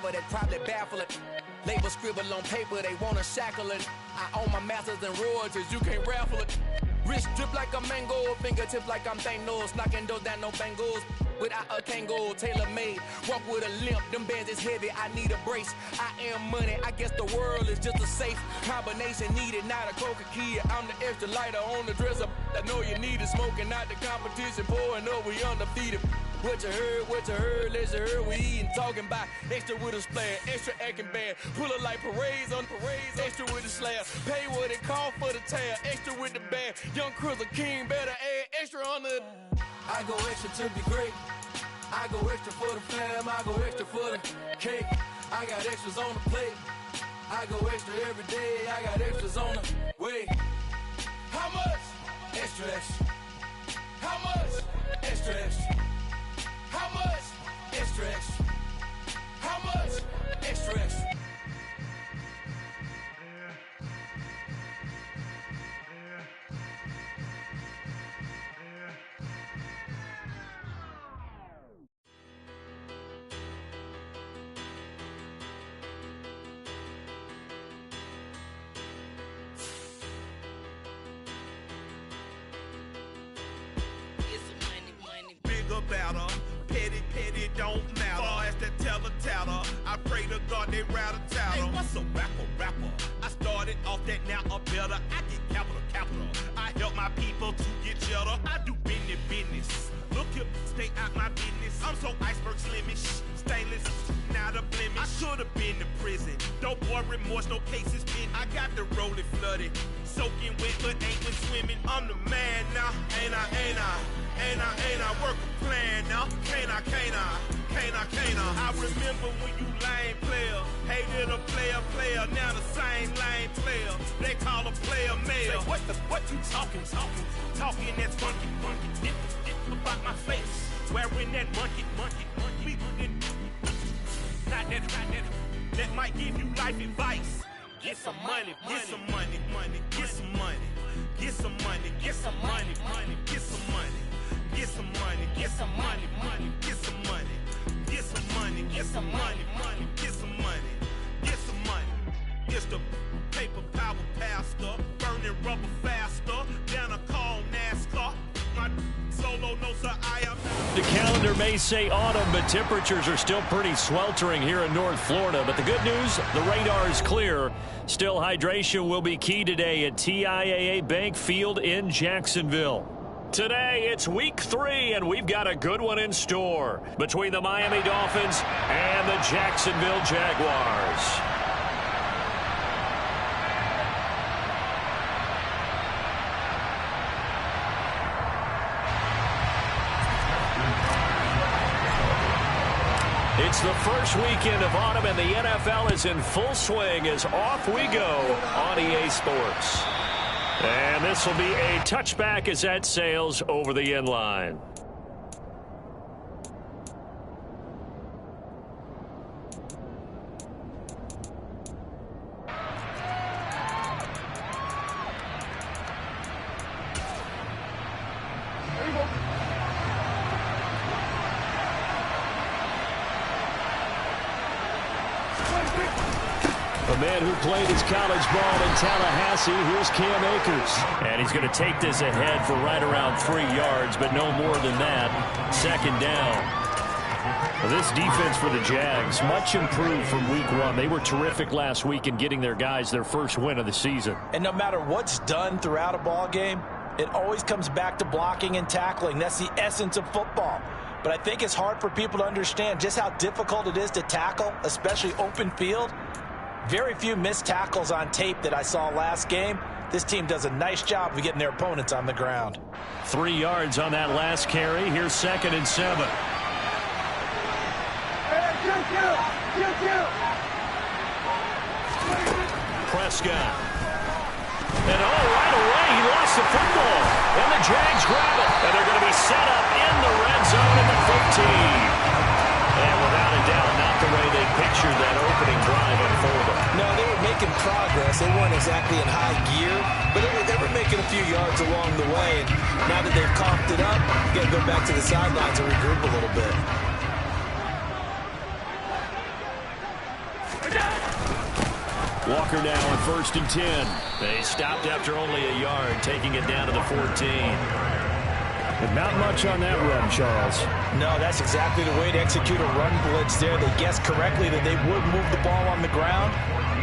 rapper that probably baffle it. Label scribble on paper, they wanna shackle it. I own my masters and royalties, you can't raffle it. Wrist drip like a mango, fingertips like I'm Thanos, knocking those down no bangles. Without a Kango, tailor-made, walk with a limp, them bands is heavy, I need a brace. I am money, I guess the world is just a safe combination needed, not a coca key. I'm the extra lighter on the dresser, I know you need it, smoking out the competition, pouring up, we undefeated. What you heard, let's hear we eatin', talking about extra with a splash, extra acting bad, pull it like parades on parades, extra with the slab, pay what it cost for the tab, extra with the bag, young Chris a king, better add extra on the. I go extra to be great, I go extra for the fam, I go extra for the cake, I got extras on the plate, I go extra every day, I got extras on the way. How much? Extra, extra. How much? Extra, extra. How much? Extra, extra. How much? Extra, extra. Better, petty don't matter. Far as the teller, I pray to God they rattle tattle. Hey, what's a rapper? I started off that, now I'm better. I get capital. I help my people to get cheddar. I do business. Look here, stay out my business. I'm so iceberg slimish, stainless, not a blemish. I should have been to prison. Don't boy remorse, no cases pinned. I got the rolling flooded, soaking wet, but ain't been swimming. I'm the man now, ain't I? Work a plan now, can't I? I remember when you lame player, hated a player, now the same lame player. They call a player mayor. Say, what you talking that's funky, dip about my face, wearing that monkey, not that, that might give you life advice. Get some money, get some money, get some money, get some money, get some money, get some money. Get some money, get some money, get some money, get some money, get some money, get some money, get some money. It's the paper power pastor, burning rubber faster, down a call NASCAR. My solo knows that I am. The calendar may say autumn, but temperatures are still pretty sweltering here in North Florida. But the good news, the radar is clear. Still, hydration will be key today at TIAA Bank Field in Jacksonville. Today, it's week 3, and we've got a good one in store between the Miami Dolphins and the Jacksonville Jaguars. It's the first weekend of autumn, and the NFL is in full swing as off we go on EA Sports. And this will be a touchback as that sails over the end line. A man who played his college ball in Tallahassee, here's Cam Akers. And he's going to take this ahead for right around 3 yards, but no more than that. Second down. Well, this defense for the Jags, much improved from week 1. They were terrific last week in getting their guys their first win of the season. And no matter what's done throughout a ball game, it always comes back to blocking and tackling. That's the essence of football. But I think it's hard for people to understand just how difficult it is to tackle, especially open field. Very few missed tackles on tape that I saw last game. This team does a nice job of getting their opponents on the ground. 3 yards on that last carry. Here's 2nd and 7. Prescott. And right away, he lost the football. And the Jags grab it. And they're going to be set up in the red zone at the 15. And without a doubt, not the way they pictured that opening drive unfolded. No, they were making progress. They weren't exactly in high gear, but they were making a few yards along the way. And now that they've coughed it up, you got to go back to the sidelines and regroup a little bit. Walker now on 1st and 10. They stopped after only a yard, taking it down to the 14. But not much on that run, Charles. No, that's exactly the way to execute a run blitz there. They guessed correctly that they would move the ball on the ground,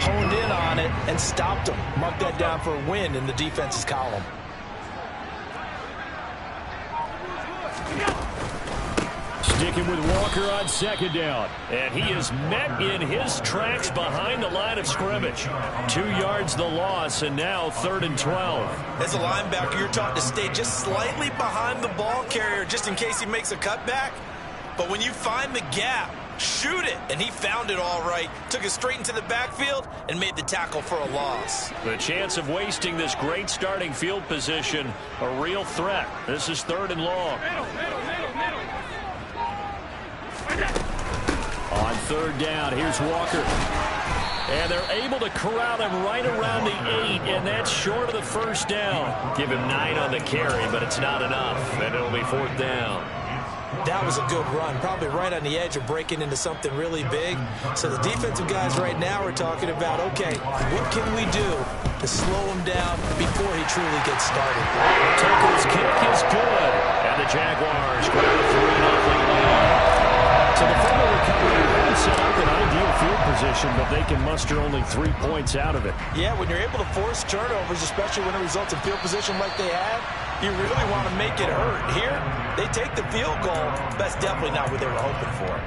honed in on it, and stopped them. Mark that down for a win in the defense's column. Sticking with Walker on 2nd down. And he is met in his tracks behind the line of scrimmage. 2 yards the loss, and now 3rd and 12. As a linebacker, you're taught to stay just slightly behind the ball carrier just in case he makes a cutback. But when you find the gap, shoot it. And he found it all right. Took it straight into the backfield and made the tackle for a loss. The chance of wasting this great starting field position, a real threat. This is 3rd and long. On 3rd down, here's Walker. And they're able to corral him right around the 8, and that's short of the 1st down. Give him 9 on the carry, but it's not enough, and it'll be 4th down. That was a good run, probably right on the edge of breaking into something really big. So the defensive guys right now are talking about, okay, what can we do to slow him down before he truly gets started? Tucker's kick is good, and the Jaguars grab a 3-0 lead. So the fumble recovery hasn't set up an ideal field position, but they can muster only 3 points out of it. Yeah, when you're able to force turnovers, especially when it results in field position like they had, you really want to make it hurt. Here, they take the field goal. That's definitely not what they were hoping for.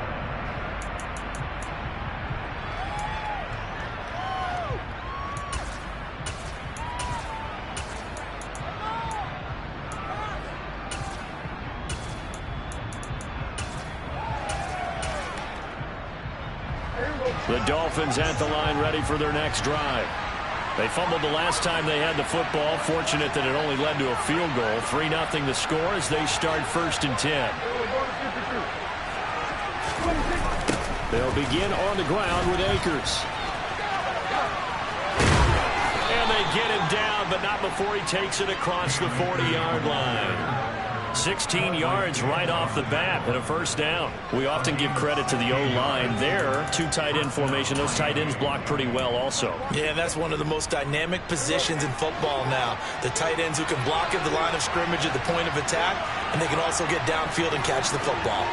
The Dolphins at the line ready for their next drive. They fumbled the last time they had the football. Fortunate that it only led to a field goal. 3-0 the score as they start 1st and 10. They'll begin on the ground with Akers. And they get him down, but not before he takes it across the 40-yard line. 16 yards right off the bat and a 1st down. We often give credit to the O-line there. 2 tight end formation. Those tight ends block pretty well also. Yeah, that's one of the most dynamic positions in football now. The tight ends who can block at the line of scrimmage at the point of attack, and they can also get downfield and catch the football.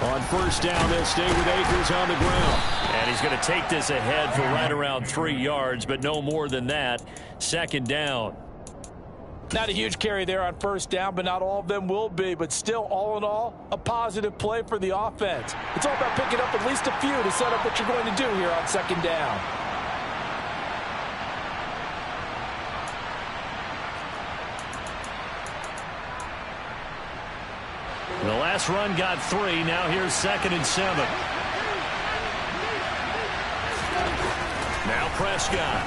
On 1st down, they'll stay with Akers on the ground. And he's going to take this ahead for right around 3 yards, but no more than that. 2nd down. Not a huge carry there on 1st down, but not all of them will be. But still, all in all, a positive play for the offense. It's all about picking up at least a few to set up what you're going to do here on 2nd down. The last run got 3. Now here's 2nd and 7. Now Prescott.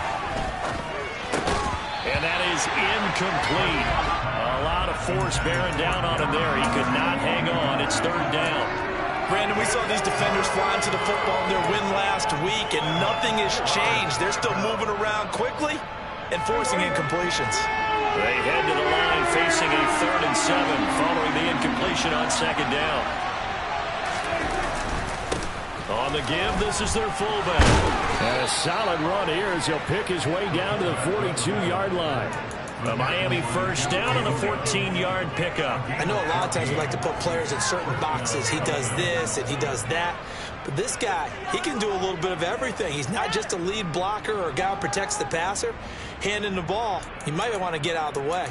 And that is incomplete. A lot of force bearing down on him there. He could not hang on. It's 3rd down. Brandon, we saw these defenders fly into the football in their win last week, and nothing has changed. They're still moving around quickly and forcing incompletions. They head to the line facing a 3rd and 7 following the incompletion on 2nd down. On the give, this is their fullback. And a solid run here as he'll pick his way down to the 42-yard line. The Miami 1st down on a 14-yard pickup. I know a lot of times we like to put players in certain boxes. He does this and he does that. But this guy, he can do a little bit of everything. He's not just a lead blocker or a guy who protects the passer. Handing the ball, he might want to get out of the way.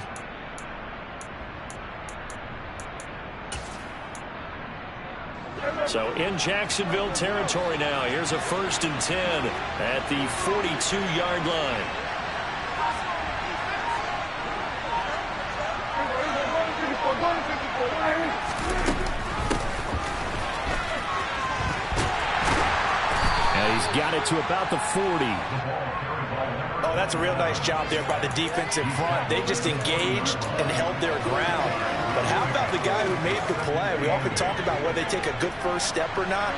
So in Jacksonville territory now. Here's a 1st and 10 at the 42-yard line. And he's got it to about the 40. Oh, that's a real nice job there by the defensive front. They just engaged and held their ground. But how about the guy who made the play? We often talk about whether they take a good first step or not.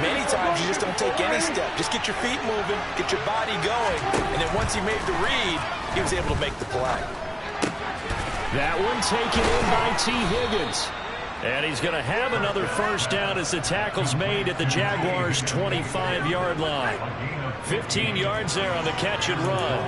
Many times you just don't take any step. Just get your feet moving, get your body going, and then once he made the read, he was able to make the play. That one taken in by T. Higgins. And he's going to have another first down as the tackle's made at the Jaguars' 25-yard line. 15 yards there on the catch and run.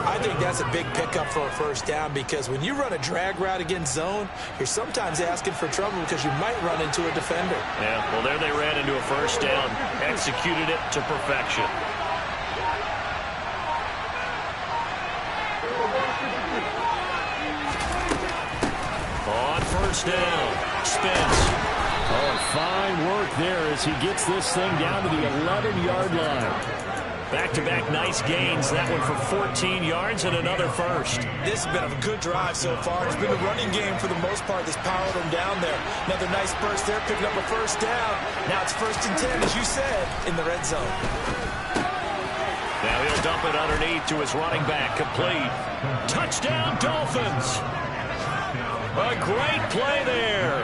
I think that's a big pickup for a first down because when you run a drag route against zone, you're sometimes asking for trouble because you might run into a defender. Yeah, well, there they ran into a first down, executed it to perfection. On first down, Spence. Oh, fine work there as he gets this thing down to the 11-yard line. Back-to-back nice gains. That one for 14 yards and another first. This has been a good drive so far. It's been the running game for the most part that's powered them down there. Another nice burst there, picking up a first down. Now it's 1st and 10, as you said, in the red zone. Now he'll dump it underneath to his running back. Complete. Touchdown, Dolphins. A great play there.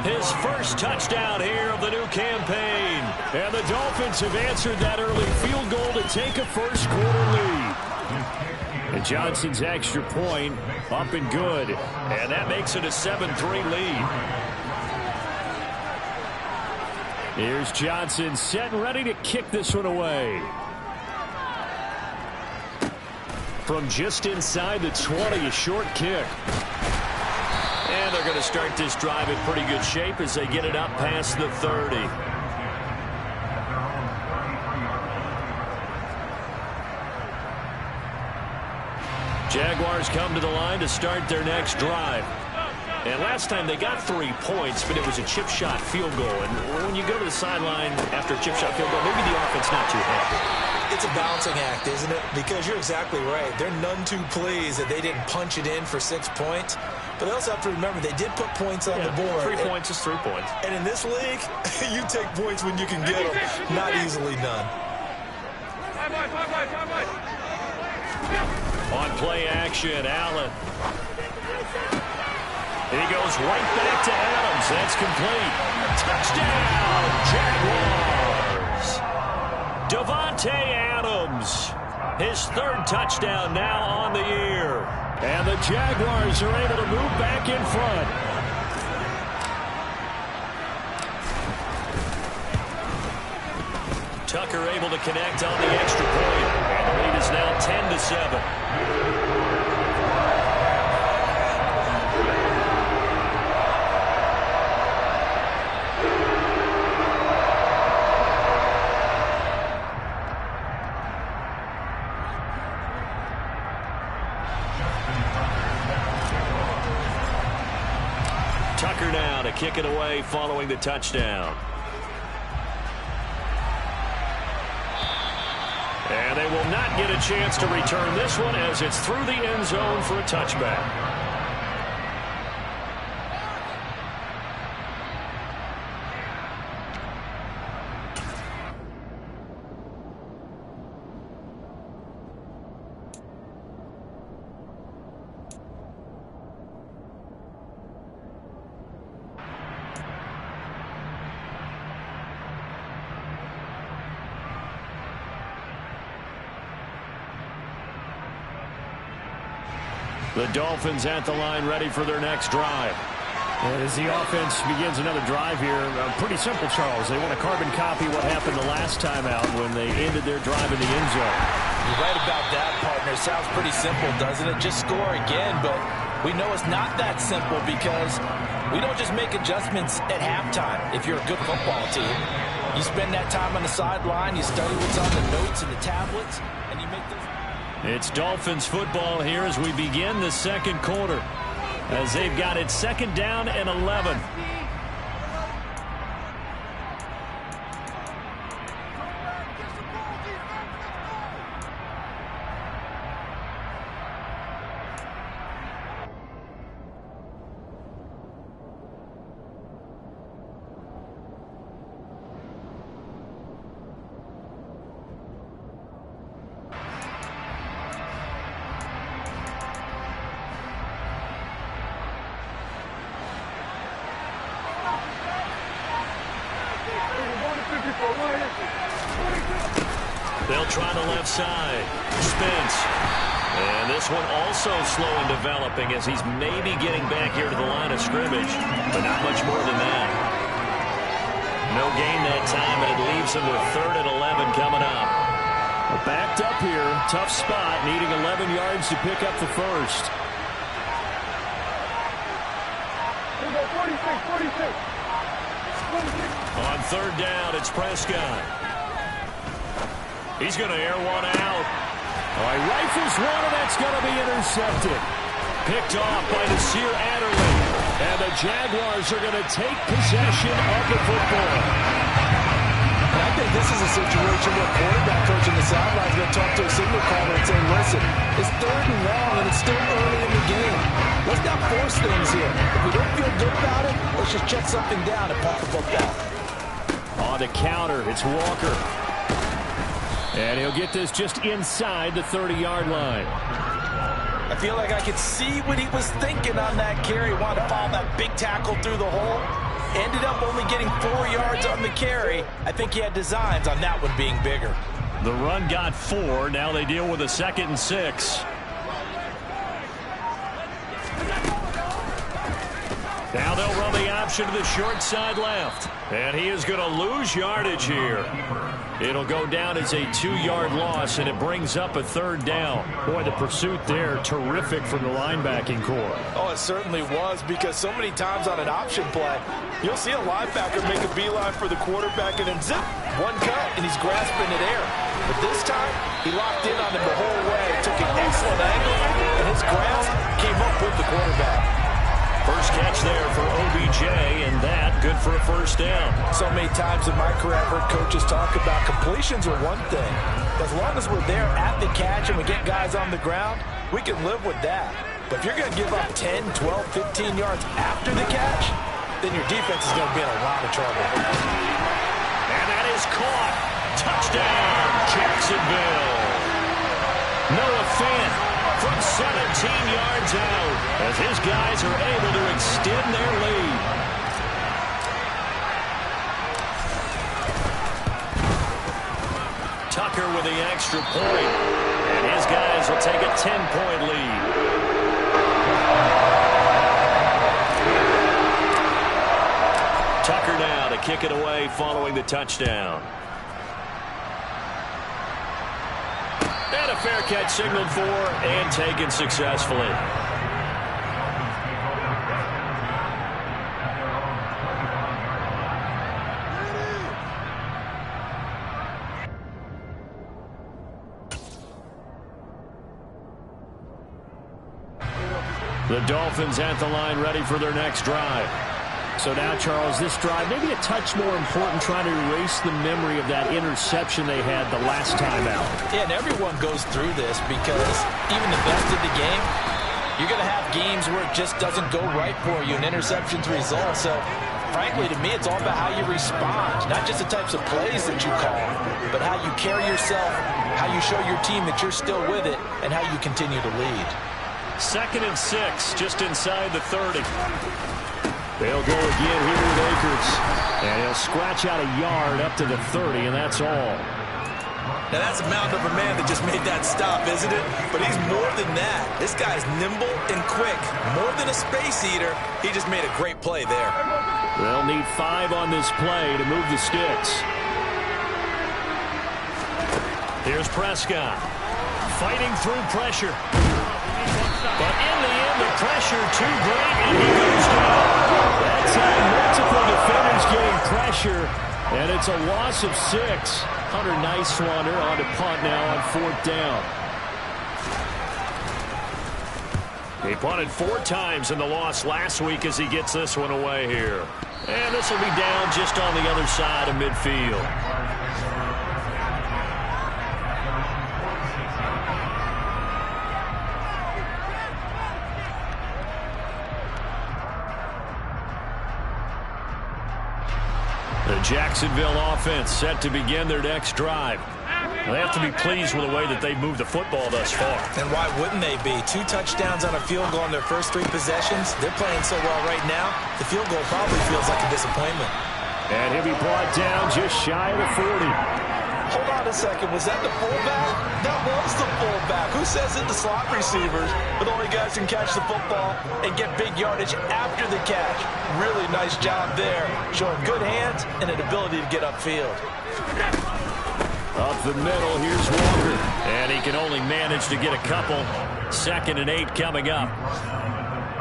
His first touchdown here of the new campaign. And the Dolphins have answered that early field goal to take a first-quarter lead. And Johnson's extra point up and good. And that makes it a 7-3 lead. Here's Johnson set and ready to kick this one away. From just inside the 20, a short kick. And they're going to start this drive in pretty good shape as they get it up past the 30. Jaguars come to the line to start their next drive. And last time they got 3 points, but it was a chip shot field goal. And when you go to the sideline after a chip shot field goal, maybe the offense not too happy. It's a balancing act, isn't it? Because you're exactly right. They're none too pleased that they didn't punch it in for 6 points. But they also have to remember they did put points on the board. 3 points is 3 points. And in this league, you take points when you can get them. Not easily done. On play action, Allen. And he goes right back to Adams. That's complete. Touchdown, Jaguars. Davante Adams. His 3rd touchdown now on the year. And the Jaguars are able to move back in front. Tucker able to connect on the extra point. And the lead is now 10-7. Tucker now to kick it away following the touchdown. And they will not get a chance to return this one as it's through the end zone for a touchback. The Dolphins at the line ready for their next drive. And as the offense begins another drive here, pretty simple, Charles. They want to carbon copy what happened the last time out when they ended their drive in the end zone. You're right about that, partner. Sounds pretty simple, doesn't it? Just score again, but we know it's not that simple because we don't just make adjustments at halftime if you're a good football team. You spend that time on the sideline, you study what's on the notes and the tablets, and you make those... It's Dolphins football here as we begin the second quarter, as they've got it 2nd down and 11. They'll try the left side. Spence. And this one also slow in developing as he's maybe getting back here to the line of scrimmage, but not much more than gain that time, and it leaves them with 3rd and 11 coming up. Well, backed up here, tough spot, needing 11 yards to pick up the first. 46. On 3rd down, it's Prescott. He's going to air one out. Oh, he rifles one, and that's going to be intercepted. Picked off by Nasir Adderley. And the Jaguars are going to take possession of the football. And I think this is a situation where quarterback coach in the sideline is going to talk to a signal caller and say, listen, it's 3rd and long, and it's still early in the game. Let's not force things here. If we don't feel good about it, let's just check something down and pump the football. On the counter, it's Walker. And he'll get this just inside the 30-yard line. I feel like I could see what he was thinking on that carry. Wanted to follow that big tackle through the hole. Ended up only getting 4 yards on the carry. I think he had designs on that one being bigger. The run got 4. Now they deal with a 2nd and 6. Now they'll run the option to the short side left. And he is going to lose yardage here. It'll go down as a 2-yard loss, and it brings up a 3rd down. Boy, the pursuit there, terrific from the linebacking core. Oh, it certainly was, because so many times on an option play, you'll see a linebacker make a beeline for the quarterback and then zip, one cut, and he's grasping at air. But this time, he locked in on him the whole way, took an excellent angle, and his grasp came up with the quarterback. First catch there for OBJ, and that good for a 1st down. So many times in my career, I've heard coaches talk about completions are one thing. As long as we're there at the catch and we get guys on the ground, we can live with that. But if you're going to give up 10, 12, 15 yards after the catch, then your defense is going to be in a lot of trouble. And that is caught. Touchdown, Jacksonville. Noah Fant from 17 yards out as his guys are able to extend their lead. Tucker with the extra point, and his guys will take a 10-point lead. Tucker now to kick it away following the touchdown. And a fair catch signaled for and taken successfully. The Dolphins at the line ready for their next drive. So now, Charles, this drive maybe a touch more important, trying to erase the memory of that interception they had the last time out. Yeah, and everyone goes through this because even the best of the game, you're going to have games where it just doesn't go right for you and interceptions result. So, frankly, to me, it's all about how you respond, not just the types of plays that you call, but how you carry yourself, how you show your team that you're still with it, and how you continue to lead. 2nd and 6, just inside the 30. They'll go again here with Akers. And he'll scratch out a yard up to the 30, and that's all. Now, that's a mountain of a man that just made that stop, isn't it? But he's more than that. This guy's nimble and quick. More than a space eater, he just made a great play there. They'll need 5 on this play to move the sticks. Here's Prescott. Fighting through pressure. But in the end, the pressure too great, and he goes down. That's multiple defenders getting pressure, and it's a loss of 6. Hunter Nice-Swander on to punt now on 4th down. He punted 4 times in the loss last week as he gets this one away here. And this will be down just on the other side of midfield. The Jacksonville offense set to begin their next drive. They have to be pleased with the way that they've moved the football thus far. And why wouldn't they be? 2 touchdowns on a field goal in their first 3 possessions. They're playing so well right now, the field goal probably feels like a disappointment. And he'll be brought down just shy of the 40. Hold on a second. Was that the fullback? That was the fullback. Who says it? The slot receivers are the only guys who can catch the football and get big yardage after the catch. Really nice job there, showing good hands and an ability to get upfield. Up the middle, here's Walker. And he can only manage to get a couple. 2nd and 8 coming up.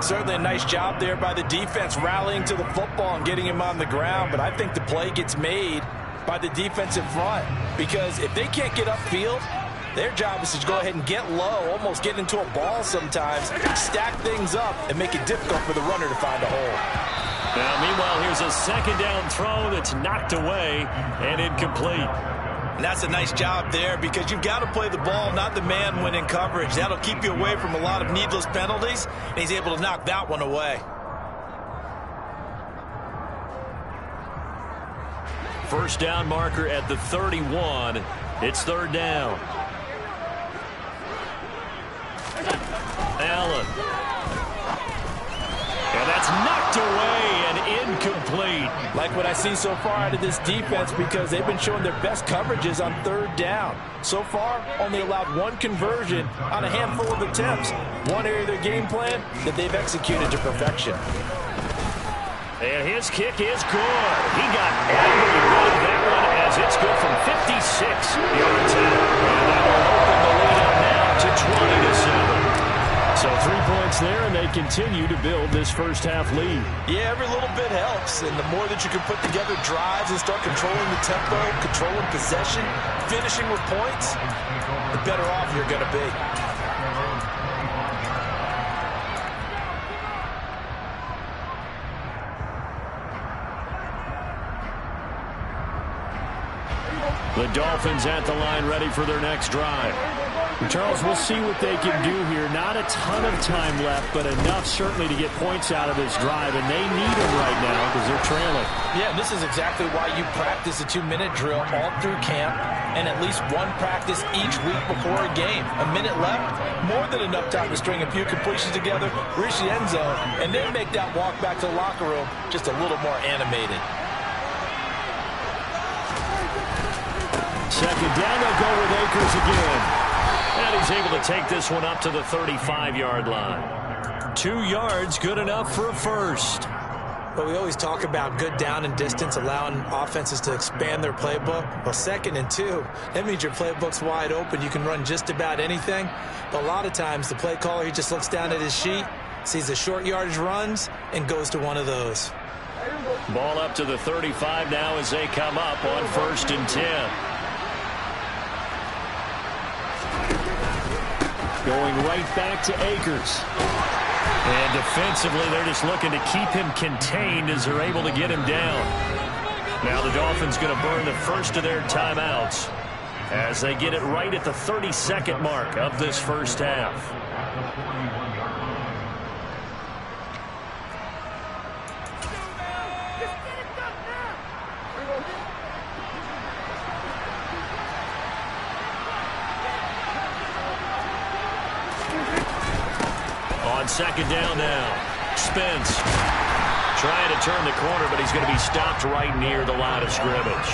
Certainly a nice job there by the defense, rallying to the football and getting him on the ground. But I think the play gets made by the defensive front, because if they can't get upfield, their job is to go ahead and get low, almost get into a ball sometimes, stack things up, and make it difficult for the runner to find a hole. Now, meanwhile, here's a 2nd down throw that's knocked away and incomplete. And that's a nice job there, because you've got to play the ball, not the man when in coverage. That'll keep you away from a lot of needless penalties, and he's able to knock that one away. First down marker at the 31. It's 3rd down. Allen. And that's knocked away and incomplete. Like what I see so far out of this defense, because they've been showing their best coverages on 3rd down. So far, only allowed 1 conversion on a handful of attempts. One area of their game plan that they've executed to perfection. And his kick is good. He got every bit of that one, as it's good from 56 yards out. And that will open the lead up now to 20-7. So 3 points there, and they continue to build this first half lead. Yeah, every little bit helps. And the more that you can put together drives and start controlling the tempo, controlling possession, finishing with points, the better off you're going to be. The Dolphins at the line, ready for their next drive. Charles, we'll see what they can do here. Not a ton of time left, but enough certainly to get points out of this drive, and they need them right now because they're trailing. Yeah, this is exactly why you practice a 2-minute drill all through camp, and at least one practice each week before a game. A minute left, more than enough time to string a few completions together, reach the end zone, and then make that walk back to the locker room just a little more animated. 2nd down, they'll go with Akers again. And he's able to take this one up to the 35-yard line. 2 yards, good enough for a first. But we always talk about good down and distance, allowing offenses to expand their playbook. Well, 2nd and 2, that means your playbook's wide open. You can run just about anything. But a lot of times, the play caller, he just looks down at his sheet, sees the short yardage runs, and goes to one of those. Ball up to the 35 now as they come up on 1st and 10. Going right back to Akers. And defensively, they're just looking to keep him contained as they're able to get him down. Now the Dolphins going to burn the first of their timeouts as they get it right at the 32nd mark of this first half. On 2nd down now, Spence trying to turn the corner, but he's going to be stopped right near the line of scrimmage.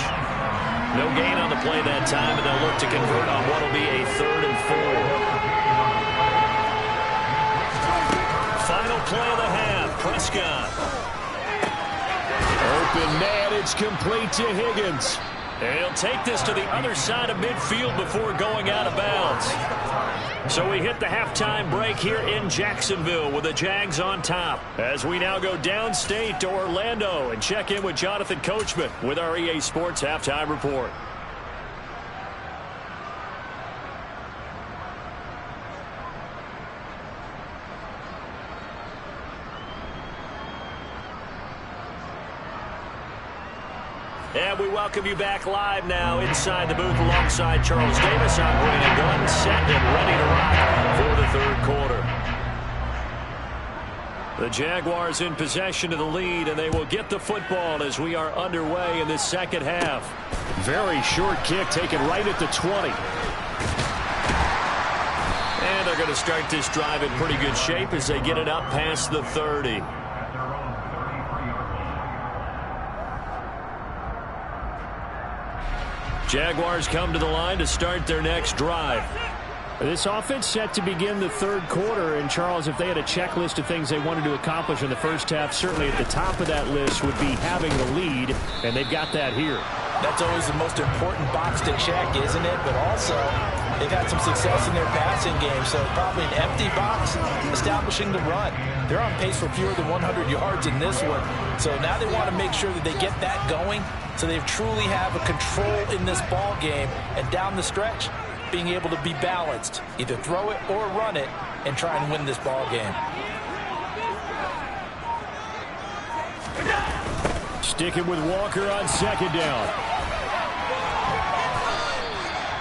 No gain on the play that time, and they'll look to convert on what will be a 3rd and 4. Final play of the half, Prescott. Open man, it's complete to Higgins. And he'll take this to the other side of midfield before going out of bounds. So we hit the halftime break here in Jacksonville with the Jags on top. As we now go downstate to Orlando and check in with Jonathan Coachman with our EA Sports Halftime Report. And we welcome you back live now inside the booth alongside Charles Davis. I'm Brandon Gunn, set and ready to rock for the 3rd quarter. The Jaguars in possession of the lead, and they will get the football as we are underway in this 2nd half. Very short kick taken right at the 20. And they're going to start this drive in pretty good shape as they get it up past the 30. Jaguars come to the line to start their next drive. This offense set to begin the third quarter. And, Charles, if they had a checklist of things they wanted to accomplish in the first half, certainly at the top of that list would be having the lead, and they've got that here. That's always the most important box to check, isn't it? But also, they've had some success in their passing game, so probably an empty box establishing the run. They're on pace for fewer than 100 yards in this one. So now they want to make sure that they get that going so they truly have a control in this ball game, and down the stretch, being able to be balanced, either throw it or run it, and try and win this ball game. Sticking with Walker on second down.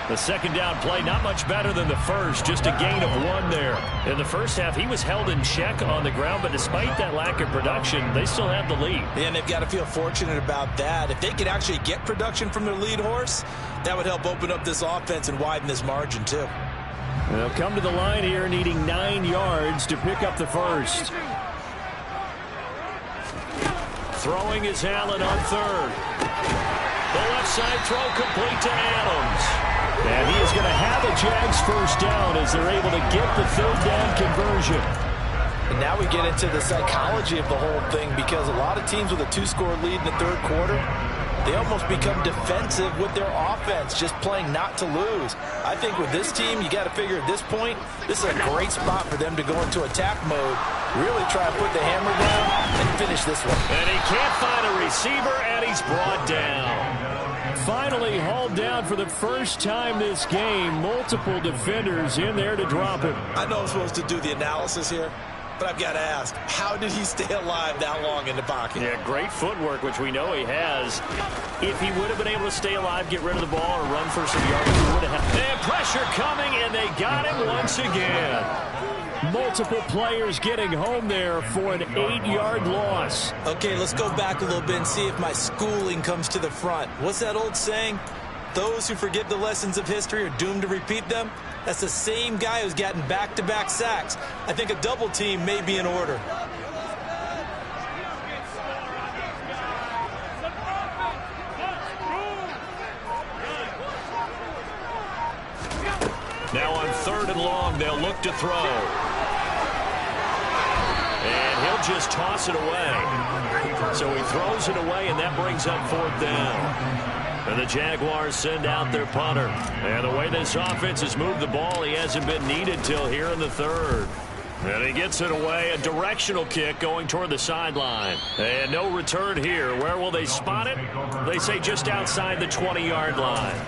The second down play not much better than the first, just a gain of 1 there. In the first half, he was held in check on the ground, but despite that lack of production, they still have the lead. And they've got to feel fortunate about that. If they could actually get production from their lead horse, that would help open up this offense and widen this margin too. They'll come to the line here needing 9 yards to pick up the first. Throwing is Allen on third. The left side throw complete to Adams. And he is going to have a Jags first down as they're able to get the third down conversion. And now we get into the psychology of the whole thing, because a lot of teams with a 2-score lead in the third quarter, they almost become defensive with their offense, just playing not to lose. I think with this team, you got to figure at this point, this is a great spot for them to go into attack mode, really try and put the hammer down and finish this one. And he can't find a receiver, and he's brought down. Finally hauled down for the first time this game. Multiple defenders in there to drop him. I know I'm supposed to do the analysis here, but I've got to ask, how did he stay alive that long in the pocket? Yeah, great footwork, which we know he has. If he would have been able to stay alive, get rid of the ball, or run for some yards, he would have had. And pressure coming, and they got him once again. Multiple players getting home there for an 8-yard loss. Okay, let's go back a little bit and see if my schooling comes to the front. What's that old saying? Those who forget the lessons of history are doomed to repeat them. That's the same guy who's gotten back-to-back sacks. I think a double team may be in order. Now on 3rd and long, they'll look to throw. And he'll just toss it away. So he throws it away, and that brings up 4th down. And the Jaguars send out their punter. And the way this offense has moved the ball, he hasn't been needed till here in the 3rd. And he gets it away, a directional kick going toward the sideline. And no return here. Where will they spot it? They say just outside the 20-yard line.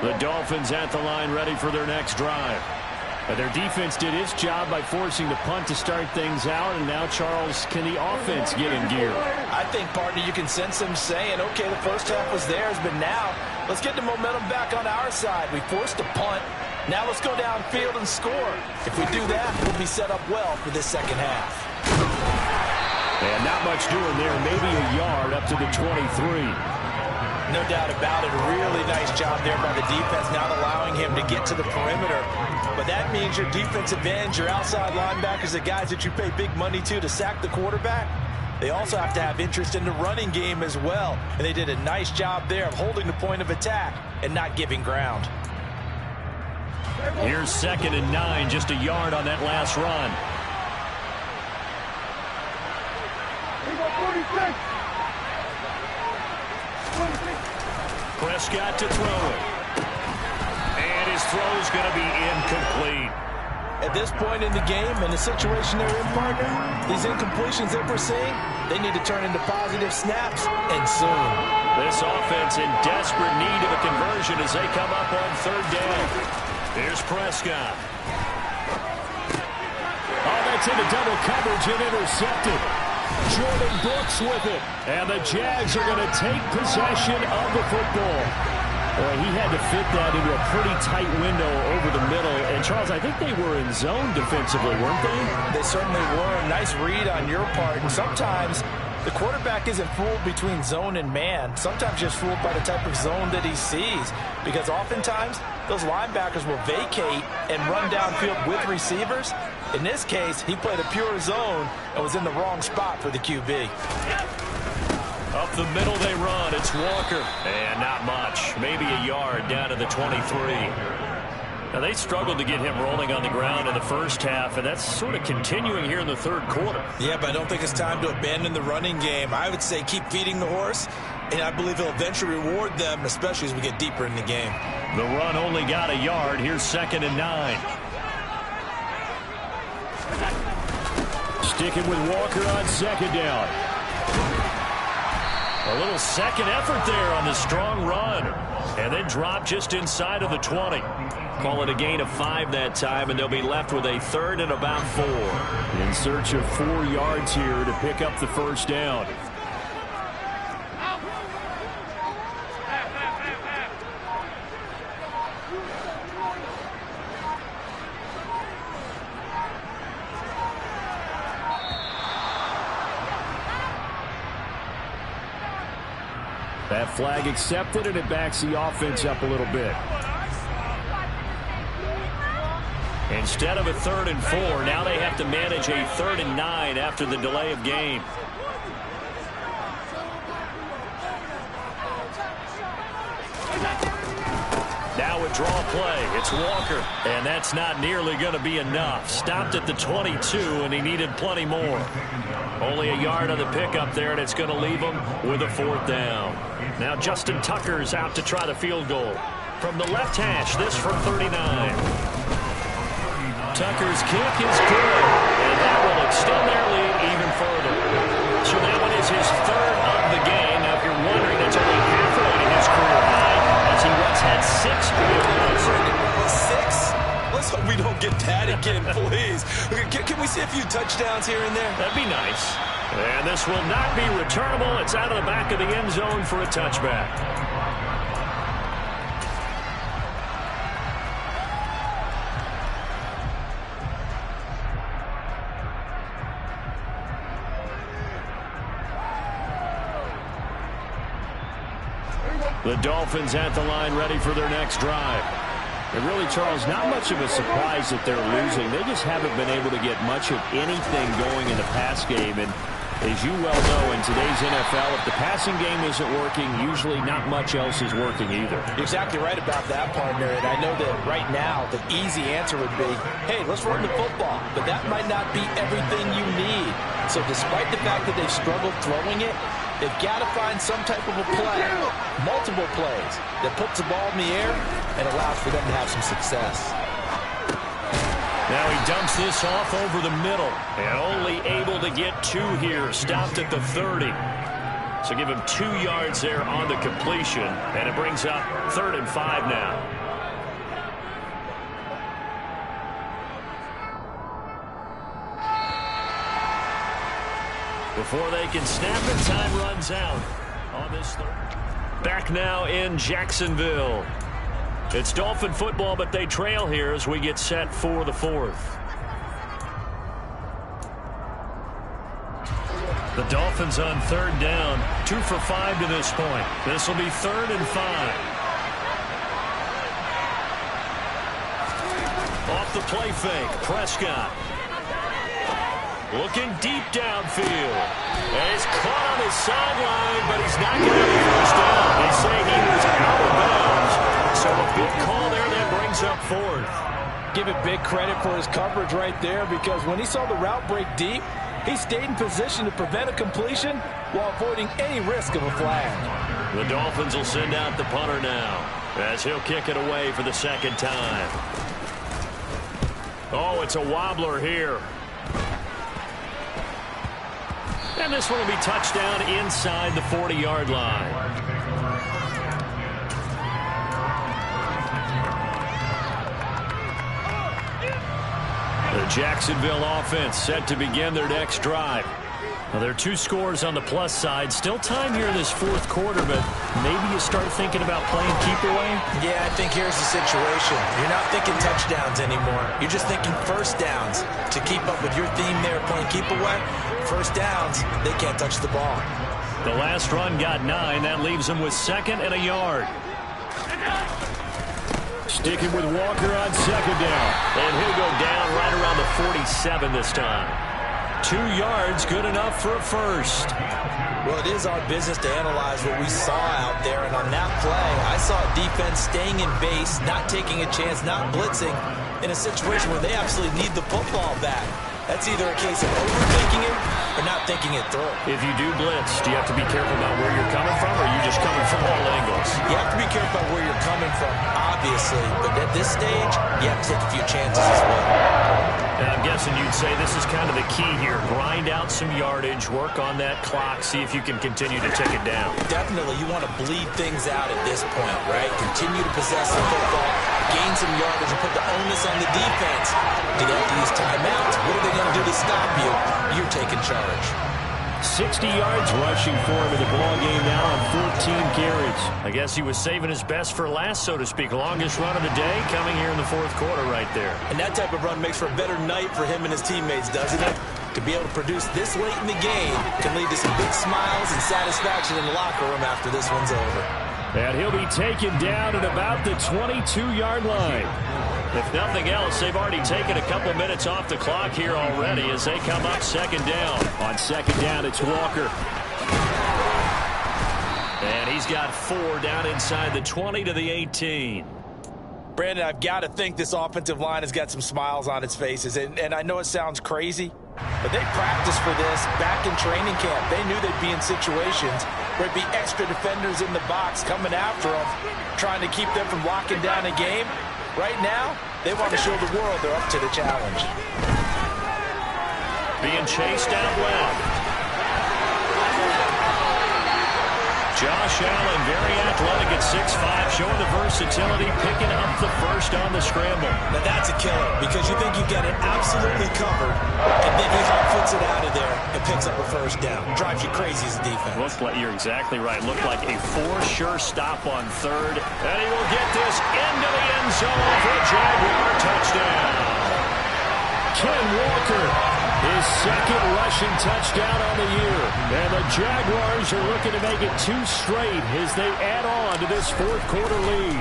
The Dolphins at the line, ready for their next drive. Their defense did its job by forcing the punt to start things out, and now, Charles, can the offense get in gear? I think, partner, you can sense them saying, okay, the first half was theirs, but now let's get the momentum back on our side. We forced a punt. Now let's go downfield and score. If we do that, we'll be set up well for this second half. And not much doing there, maybe a yard up to the 23. No doubt about it. A really nice job there by the defense, not allowing him to get to the perimeter. But that means your defensive ends, your outside linebackers, the guys that you pay big money to sack the quarterback, they also have to have interest in the running game as well. And they did a nice job there of holding the point of attack and not giving ground. Here's 2nd and 9, just a yard on that last run. Prescott to throw it. And his throw's going to be incomplete. At this point in the game, and the situation they're in, partner, these incompletions that we're seeing, they need to turn into positive snaps, and soon. This offense in desperate need of a conversion as they come up on 3rd down. Here's Prescott. Oh, that's into double coverage and intercepted. Jordan Brooks with it. And the Jags are going to take possession of the football. Boy, he had to fit that into a pretty tight window over the middle. And, Charles, I think they were in zone defensively, weren't they? They certainly were. Nice read on your part. And sometimes The quarterback isn't fooled between zone and man. Sometimes just fooled by the type of zone that he sees. Because oftentimes, those linebackers will vacate and run downfield with receivers. In this case, he played a pure zone and was in the wrong spot for the QB. Up the middle they run. It's Walker. And not much. Maybe a yard down to the 23. Now, they struggled to get him rolling on the ground in the first half, and that's sort of continuing here in the third quarter. Yeah, but I don't think it's time to abandon the running game. I would say keep feeding the horse, and I believe he'll eventually reward them, especially as we get deeper in the game. The run only got a yard. Here's 2nd and 9. Sticking with Walker on 2nd down. A little second effort there on the strong run. And then drop just inside of the 20. Call it a gain of 5 that time, and they'll be left with a 3rd and about 4. In search of 4 yards here to pick up the first down. That flag accepted, and it backs the offense up a little bit. Instead of a 3rd and 4, now they have to manage a 3rd and 9 after the delay of game. Now a draw play. It's Walker. And that's not nearly going to be enough. Stopped at the 22, and he needed plenty more. Only a yard on the pickup there, and it's going to leave him with a 4th down. Now Justin Tucker's out to try the field goal. From the left hash, this from 39. Tucker's kick is good, and that will extend their lead even further. So that one is his 3rd of the game. Now, if you're wondering, that's only halfway to his career high, as he once had 6 6? Let's hope we don't get that again, please. Can we see a few touchdowns here and there? That'd be nice. And this will not be returnable. It's out of the back of the end zone for a touchback. The Dolphins at the line ready for their next drive. And really, Charles, not much of a surprise that they're losing. They just haven't been able to get much of anything going in the pass game. And as you well know, in today's NFL, if the passing game isn't working, usually not much else is working either. You're exactly right about that, partner. And I know that right now the easy answer would be, hey, let's run the football. But that might not be everything you need. So despite the fact that they've struggled throwing it, they've got to find some type of a play, multiple plays, that puts the ball in the air and allows for them to have some success. Now he dumps this off over the middle, and only able to get 2 here, stopped at the 30. So give him 2 yards there on the completion, and it brings up 3rd and 5 now. Before they can snap it, time runs out on this 3rd. Back now in Jacksonville. It's Dolphin football, but they trail here as we get set for the 4th. The Dolphins on 3rd down, 2 for 5 to this point. This will be 3rd and 5. Off the play fake, Prescott. Looking deep downfield. And he's caught on his sideline, but he's not going to have a first down. They say he was out of bounds. So a big call there that brings up 4th. Give it big credit for his coverage right there, because when he saw the route break deep, he stayed in position to prevent a completion while avoiding any risk of a flag. The Dolphins will send out the punter now as he'll kick it away for the 2nd time. Oh, it's a wobbler here. And this one will be touchdown inside the 40-yard line. The Jacksonville offense set to begin their next drive. Well, there are 2 scores on the plus side. Still time here in this 4th quarter, but maybe you start thinking about playing keep away? Yeah, I think here's the situation. You're not thinking touchdowns anymore. You're just thinking first downs to keep up with your theme there, playing keep away. first downs, they can't touch the ball. The last run got 9. That leaves them with 2nd and a yard. Sticking with Walker on 2nd down. And he'll go down right around the 47 this time. 2 yards, good enough for a first. Well, it is our business to analyze what we saw out there. And on that play, I saw a defense staying in base, not taking a chance, not blitzing, in a situation where they absolutely need the football back. That's either a case of overthinking it or not thinking it through. If you do blitz, do you have to be careful about where you're coming from, or are you just coming from all angles? You have to be careful about where you're coming from, obviously. But at this stage, you have to take a few chances as well. And I'm guessing you'd say this is kind of the key here. Grind out some yardage, work on that clock, see if you can continue to tick it down. Definitely, you want to bleed things out at this point, right? Continue to possess the football, gain some yardage, and put the onus on the defense. Do they have to use timeouts? What are they going to do to stop you? You're taking charge. 60 yards rushing for him in the ball game now on 14 carries. I guess he was saving his best for last, so to speak. Longest run of the day coming here in the 4th quarter right there. And that type of run makes for a better night for him and his teammates, doesn't it? To be able to produce this late in the game can lead to some big smiles and satisfaction in the locker room after this one's over. And he'll be taken down at about the 22-yard line. If nothing else, they've already taken a couple minutes off the clock here already as they come up 2nd down. On 2nd down, it's Walker. And he's got 4 down inside the 20 to the 18. Brandon, I've got to think this offensive line has got some smiles on its faces. And I know it sounds crazy, but they practiced for this back in training camp. They knew they'd be in situations where there'd be extra defenders in the box coming after them, trying to keep them from locking down a game. Right now, they want to show the world they're up to the challenge. Being chased out left. Josh Allen, very athletic at 6'5", showing the versatility, picking up the first on the scramble. Now that's a killer, because you think you've got it absolutely covered, and then he hot-foots it out of there and picks up a first down. Drives you crazy as a defense. Looks like you're exactly right. Looked like a for-sure stop on 3rd. And he will get this into the end zone for a Jaguar touchdown. Ken Walker, his 2nd rushing touchdown on the year. And the Jaguars are looking to make it 2 straight as they add on to this 4th quarter lead.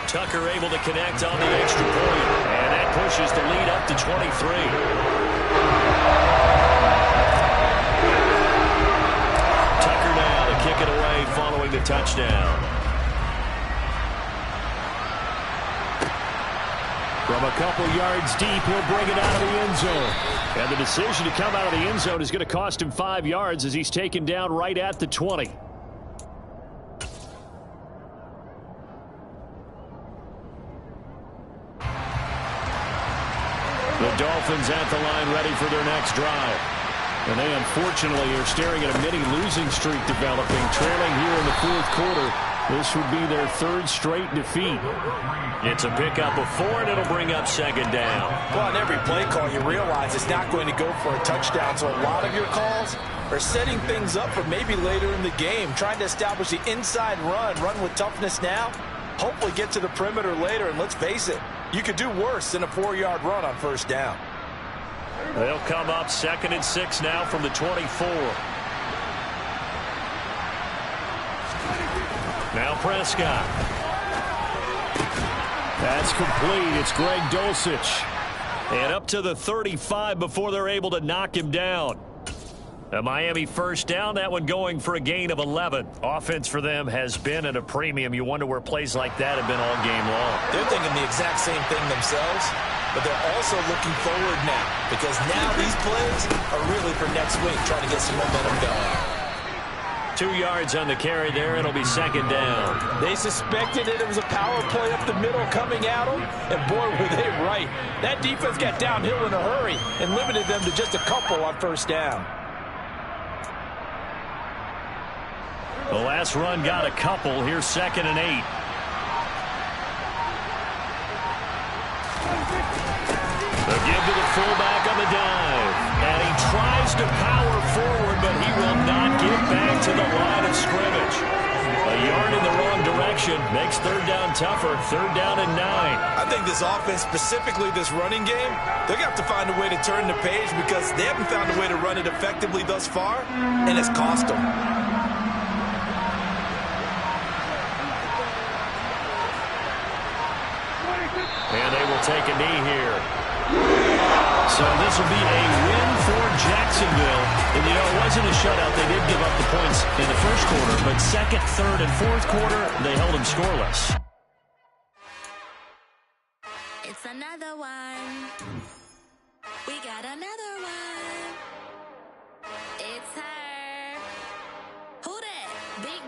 Tucker able to connect on the extra point. And that pushes the lead up to 23. Tucker now to kick it away following the touchdown. From a couple yards deep, he'll bring it out of the end zone. And the decision to come out of the end zone is going to cost him 5 yards as he's taken down right at the 20. The Dolphins at the line ready for their next drive. And they unfortunately are staring at a mini losing streak developing, trailing here in the 4th quarter. This would be their 3rd straight defeat. It's a pickup of 4, and it'll bring up 2nd down. Well, on every play call, you realize it's not going to go for a touchdown. So a lot of your calls are setting things up for maybe later in the game, trying to establish the inside run with toughness now, hopefully get to the perimeter later. And let's face it, you could do worse than a 4-yard run on 1st down. They'll come up 2nd and 6 now from the 24. Now Prescott. That's complete. It's Greg Dulcich. And up to the 35 before they're able to knock him down. A Miami first down, that one going for a gain of 11. Offense for them has been at a premium. You wonder where plays like that have been all game long. They're thinking the exact same thing themselves, but they're also looking forward now, because now these plays are really for next week, trying to get some momentum going. 2 yards on the carry there. It'll be 2nd down. They suspected it was a power play up the middle coming at them, and boy, were they right. That defense got downhill in a hurry and limited them to just a couple on 1st down. The last run got a couple. Here's 2nd and 8. The give to the fullback on the dive. And he tries to power forward, but he will not get back to the line of scrimmage. A yard in the wrong direction. interception makes third down tougher. Third down and 9. I think this offense, specifically this running game, they're going to have to find a way to turn the page because they haven't found a way to run it effectively thus far, and it's cost them. And they will take a knee here. So this will be a win for Jacksonville. And, you know, it wasn't a shutout. They did give up the points in the first quarter, but second, third, and fourth quarter, they held them scoreless. It's another one. We got another one. It's her. Who that? Big